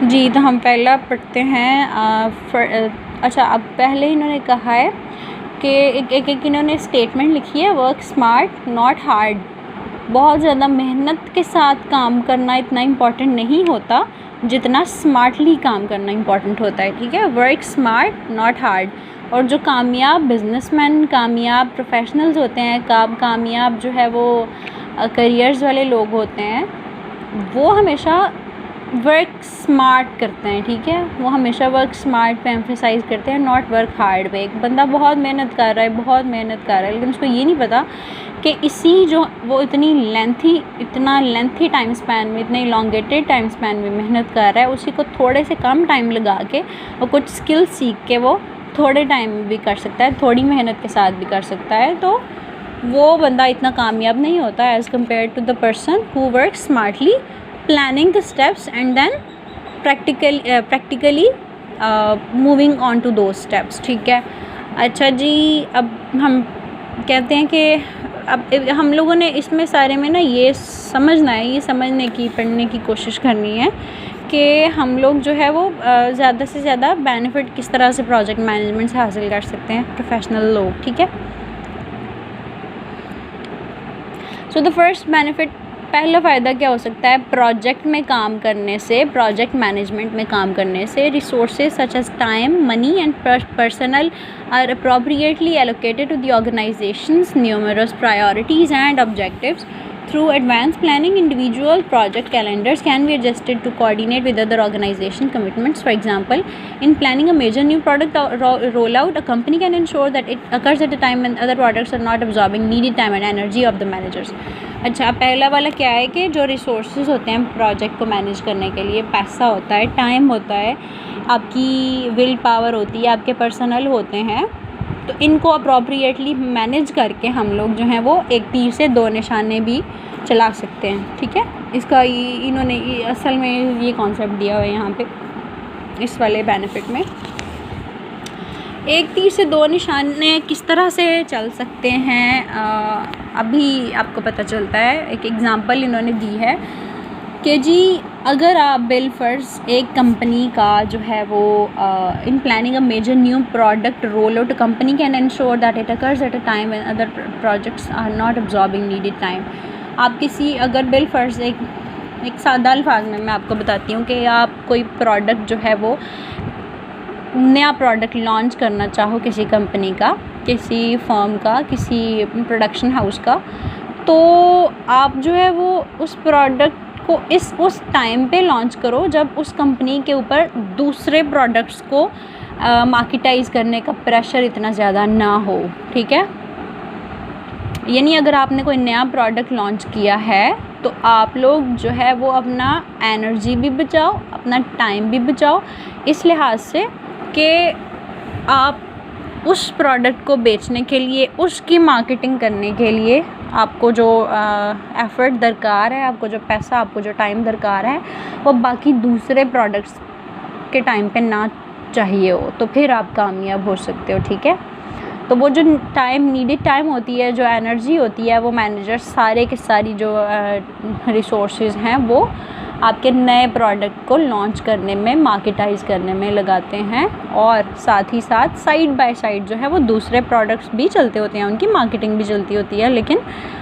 जी, तो हम पहला पढ़ते हैं। अच्छा, अब पहले इन्होंने कहा है कि एक इन्होंने स्टेटमेंट लिखी है, वर्क स्मार्ट नॉट हार्ड। बहुत ज़्यादा मेहनत के साथ काम करना इतना इम्पॉर्टेंट नहीं होता जितना स्मार्टली काम करना इम्पॉर्टेंट होता है। ठीक है, वर्क स्मार्ट नॉट हार्ड। और जो कामयाब बिजनेसमैन, कामयाब प्रोफेशनल्स होते हैं, कामयाब जो है वो करियर्स वाले लोग होते हैं, वो हमेशा वर्क स्मार्ट करते हैं। ठीक है, वो हमेशा वर्क स्मार्ट पे एम्फेसाइज करते हैं, नॉट वर्क हार्ड पे। एक बंदा बहुत मेहनत कर रहा है, बहुत मेहनत कर रहा है, लेकिन उसको ये नहीं पता कि इसी जो वो इतना लेंथी टाइम स्पैन में, इतने इलॉन्गेटेड टाइम स्पैन में मेहनत कर रहा है, उसी को थोड़े से कम टाइम लगा के और कुछ स्किल सीख के वो थोड़े टाइम में भी कर सकता है, थोड़ी मेहनत के साथ भी कर सकता है। तो वो बंदा इतना कामयाब नहीं होता as compared to the person who work smartly, planning the steps and then practically moving on to those steps। ठीक है, अच्छा जी, अब हम कहते हैं कि अब हम लोगों ने इसमें सारे में ना ये समझना है, ये समझने की, पढ़ने की कोशिश करनी है कि हम लोग जो है वो ज़्यादा से ज़्यादा बेनिफिट किस तरह से प्रोजेक्ट मैनेजमेंट से हासिल कर सकते हैं प्रोफेशनल लोग। ठीक है, सो द फर्स्ट बेनिफिट, पहला फ़ायदा क्या हो सकता है प्रोजेक्ट में काम करने से, प्रोजेक्ट मैनेजमेंट में काम करने से? Resources such as time, money and personnel are appropriately allocated to the organisation's numerous priorities and objectives. Through advanced planning, individual project calendars can be adjusted to coordinate with other organization commitments. For example, in planning a major new product rollout, a company can ensure that it occurs at a time when other products are not absorbing needed time and energy of the managers. अच्छा, पहला वाला क्या है कि जो resources होते हैं project को मैनेज करने के लिए, पैसा होता है, टाइम होता है, आपकी विल पावर होती है, आपके पर्सनल होते हैं, तो इनको अप्रोप्रिएटली मैनेज करके हम लोग जो हैं वो एक तीर से दो निशाने भी चला सकते हैं। ठीक है, इसका इन्होंने असल में ये कॉन्सेप्ट दिया हुआ है यहाँ पे इस वाले बेनिफिट में। एक तीर से दो निशाने किस तरह से चल सकते हैं, अभी आपको पता चलता है। एक एग्ज़ाम्पल इन्होंने दी है कि जी, अगर आप बिल फर्ज एक कंपनी का जो है वो in planning a major new product roll out, company can ensure that it occurs at a time when other projects are not absorbing needed time. आप किसी, अगर बिल फर्ज एक सादा अल्फाज में मैं आपको बताती हूँ कि आप कोई प्रोडक्ट जो है वो नया प्रोडक्ट लॉन्च करना चाहो किसी कंपनी का, किसी फर्म का, किसी प्रोडक्शन हाउस का, तो आप जो है वो उस प्रोडक्ट को उस टाइम पे लॉन्च करो जब उस कंपनी के ऊपर दूसरे प्रोडक्ट्स को मार्केटाइज़ करने का प्रेशर इतना ज़्यादा ना हो। ठीक है, यानी अगर आपने कोई नया प्रोडक्ट लॉन्च किया है तो आप लोग जो है वो अपना एनर्जी भी बचाओ, अपना टाइम भी बचाओ, इस लिहाज से कि आप उस प्रोडक्ट को बेचने के लिए, उसकी मार्केटिंग करने के लिए आपको जो एफ़र्ट दरकार है, आपको जो पैसा, आपको जो टाइम दरकार है, वो बाकी दूसरे प्रोडक्ट्स के टाइम पे ना चाहिए हो, तो फिर आप कामयाब हो सकते हो। ठीक है, तो वो जो टाइम, नीडेड टाइम होती है, जो एनर्जी होती है, वो मैनेजर सारे के सारी जो रिसोर्सेज हैं वो आपके नए प्रोडक्ट को लॉन्च करने में, मार्केटाइज़ करने में लगाते हैं, और साथ ही साथ साइड बाय साइड जो है वो दूसरे प्रोडक्ट्स भी चलते होते हैं, उनकी मार्केटिंग भी चलती होती है, लेकिन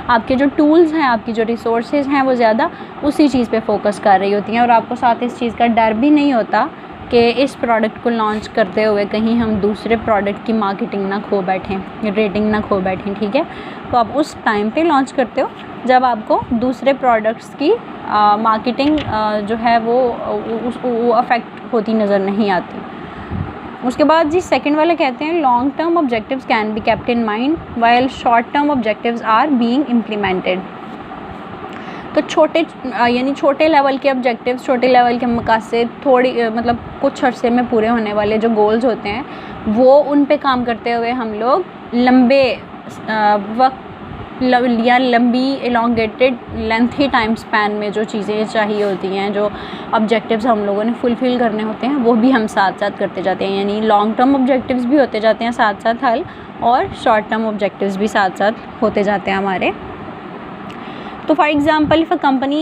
आपके जो टूल्स हैं, आपकी जो रिसोर्सेज हैं, वो ज़्यादा उसी चीज़ पे फोकस कर रही होती हैं, और आपको साथ इस चीज़ का डर भी नहीं होता कि इस प्रोडक्ट को लॉन्च करते हुए कहीं हम दूसरे प्रोडक्ट की मार्केटिंग ना खो बैठें, रेटिंग ना खो बैठें। ठीक है, तो आप उस टाइम पे लॉन्च करते हो जब आपको दूसरे प्रोडक्ट्स की मार्केटिंग जो है वो अफेक्ट होती नज़र नहीं आती। उसके बाद जी सेकंड वाले कहते हैं, long term objectives can be kept in mind while short term objectives are being implemented. तो छोटे लेवल के ऑब्जेक्टिव्स, छोटे लेवल के मकासद, मतलब कुछ अरसे में पूरे होने वाले जो गोल्स होते हैं, वो उन पे काम करते हुए हम लोग लंबे वक्त या लंबी इलॉन्गेटेड लेंथी टाइम स्पैन में जो चीज़ें चाहिए होती हैं, जो ऑब्जेक्टिव्स हम लोगों ने फुलफ़िल करने होते हैं, वो भी हम साथ साथ करते जाते हैं। यानी लॉन्ग टर्म ऑब्जेक्टिव्स भी होते जाते हैं साथ साथ हल, और शॉर्ट टर्म ऑब्जेक्टिव्स भी साथ साथ होते जाते हैं हमारे। तो for example if a company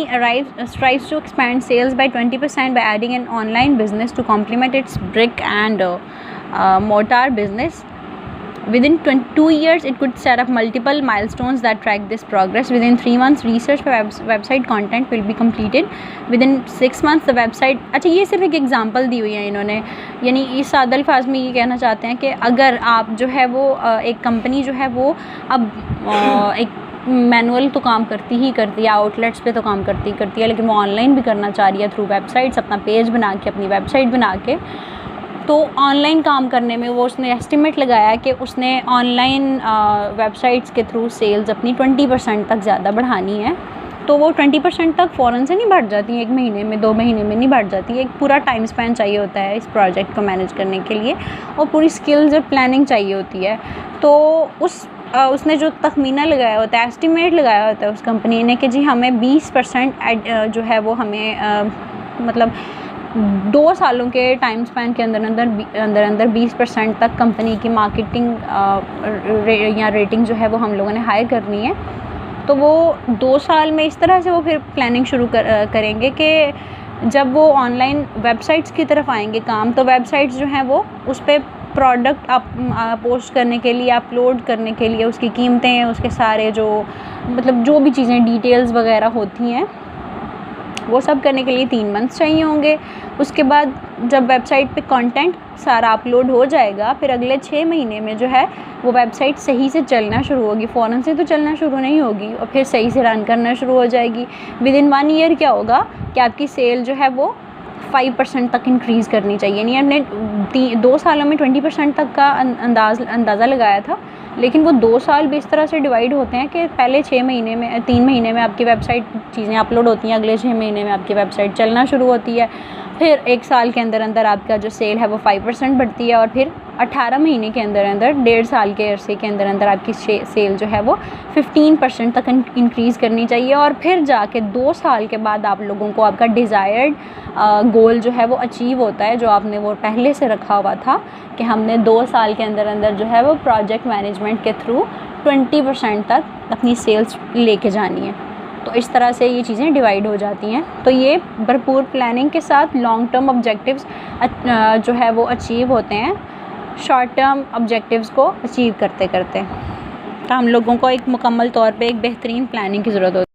strives to expand sales by 20% by adding an online business to complement its brick and mortar business, within 2 years it could set up multiple milestones that track this progress. Within 3 months research for website content will be completed. Within 6 months the website, अच्छा ये सिर्फ एक example दी हुई है इन्होंने, यानी इस सादे अल्फाज में ये कहना चाहते हैं कि अगर आप जो है वो एक कंपनी जो है वो अब एक मैनुअल तो काम करती ही करती है, आउटलेट्स पे तो काम करती है, लेकिन वो ऑनलाइन भी करना चाह रही है थ्रू वेबसाइट्स, अपना पेज बना के, अपनी वेबसाइट बना के। तो ऑनलाइन काम करने में वो उसने एस्टिमेट लगाया कि उसने ऑनलाइन वेबसाइट्स के थ्रू सेल्स अपनी 20% तक ज़्यादा बढ़ानी है। तो वो 20% तक फ़ौरन से नहीं बढ़ जाती है, 1 महीने में 2 महीने में नहीं बढ़ जाती है, एक पूरा टाइम स्पैन चाहिए होता है इस प्रोजेक्ट को मैनेज करने के लिए, और पूरी स्किल्स और प्लानिंग चाहिए होती है। तो उसने जो तखमीना लगाया होता है, एस्टिमेट लगाया होता है उस कंपनी ने कि जी हमें 20% जो है वो हमें मतलब 2 सालों के टाइम स्पैन के अंदर 20% तक कंपनी की मार्केटिंग या रेटिंग जो है वो हम लोगों ने हाई करनी है। तो वो 2 साल में इस तरह से वो फिर प्लानिंग शुरू करेंगे कि जब वो ऑनलाइन वेबसाइट्स की तरफ आएंगे काम, तो वेबसाइट्स जो हैं वो उस पर प्रोडक्ट पोस्ट करने के लिए, अपलोड करने के लिए, उसकी कीमतें, उसके सारे जो मतलब जो भी चीज़ें डिटेल्स वगैरह होती हैं वो सब करने के लिए 3 मंथ्स चाहिए होंगे। उसके बाद जब वेबसाइट पे कंटेंट सारा अपलोड हो जाएगा, फिर अगले 6 महीने में जो है वो वेबसाइट सही से चलना शुरू होगी, फ़ौरन से तो चलना शुरू नहीं होगी, और फिर सही से रन करना शुरू हो जाएगी। विदिन 1 ईयर क्या होगा कि आपकी सेल जो है वो 5% तक इंक्रीज़ करनी चाहिए। यानी हमने 2 सालों में 20% तक का अंदाज़ा लगाया था, लेकिन वो 2 साल भी इस तरह से डिवाइड होते हैं कि पहले 6 महीने में 3 महीने में आपकी वेबसाइट चीज़ें अपलोड होती हैं, अगले 6 महीने में आपकी वेबसाइट चलना शुरू होती है, फिर 1 साल के अंदर आपका जो सेल है वो 5% बढ़ती है, और फिर 18 महीने के अंदर 1.5 साल के अरसे के अंदर आपकी सेल जो है वो 15% तक इंक्रीज़ करनी चाहिए। और फिर जाके 2 साल के बाद आप लोगों को आपका डिज़ायर्ड गोल जो है वो अचीव होता है, जो आपने वो पहले से रखा हुआ था कि हमने 2 साल के अंदर जो है वो प्रोजेक्ट मैनेजमेंट के थ्रू 20% तक अपनी सेल्स लेके जानी है। तो इस तरह से ये चीज़ें डिवाइड हो जाती हैं। तो ये भरपूर प्लानिंग के साथ लॉन्ग टर्म ऑब्जेक्टिव्स जो है वो अचीव होते हैं शॉर्ट टर्म ऑब्जेक्टिव्स को अचीव करते करते। तो हम लोगों को एक मुकम्मल तौर पे एक बेहतरीन प्लानिंग की ज़रूरत होती है।